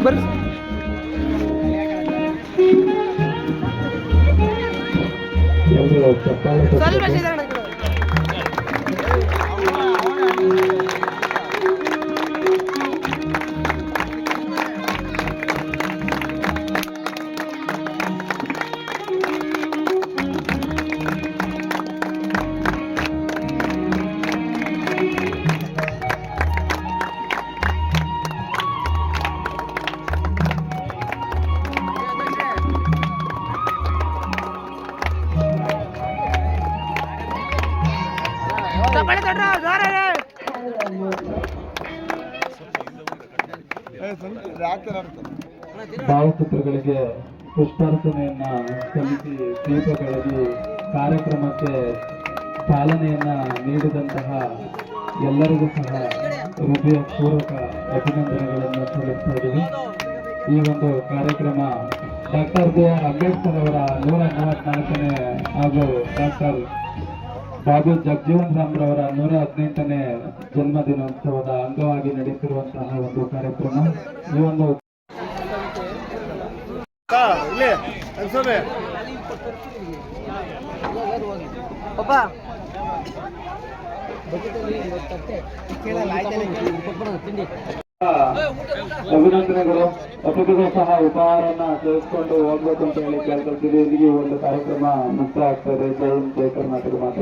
ಬರ್ರಿ. ಸ್ವಲ್ಪ ಭಾವಚಿತ್ರಗಳಿಗೆ ಪುಷ್ಪಾರ್ಚನೆಯನ್ನ ಸಲ್ಲಿಸಿ ದೀಪಗಳಲ್ಲಿ ಕಾರ್ಯಕ್ರಮಕ್ಕೆ ಚಾಲನೆಯನ್ನ ನೀಡಿದಂತಹ ಎಲ್ಲರಿಗೂ ಸಹ ಹೃದಯಪೂರ್ವಕ ಅಭಿನಂದನೆಗಳನ್ನು ಸಲ್ಲಿಸ್ತಾ ಇದ್ದೀವಿ. ಈ ಒಂದು ಕಾರ್ಯಕ್ರಮ ಡಾಕ್ಟರ್ BR ಅಂಬೇಡ್ಕರ್ ಅವರ 144ನೇ ಹಾಗೂ ಡಾಕ್ಟರ್ ಬಾಬು ಜಗಜೀವನ್ ರಾಮ್ರವರ 118ನೇ ಜನ್ಮದಿನೋತ್ಸವದ ಅಂಗವಾಗಿ ನಡೆಯುತ್ತಿರುವಂತಹ ಒಂದು ಕಾರ್ಯಕ್ರಮ. ಈ ಒಂದು ಅಭಿನಂದನೆಗಳು. ಅತಿಥಿಗಳು ಸಹ ಉಪಹಾರನ ಸೇರಿಸಿಕೊಂಡು ಹೋಗ್ಬೇಕು ಅಂತ ಹೇಳಿ ಕೇಳ್ಕೊಳ್ತೀವಿ. ಇಲ್ಲಿಗೆ ಒಂದು ಕಾರ್ಯಕ್ರಮ ಮುಕ್ತ ಆಗ್ತದೆ. ಜೈ ಹಿಂದ್, ಜೈ ಕರ್ನಾಟಕ ಮಾತ್ರ.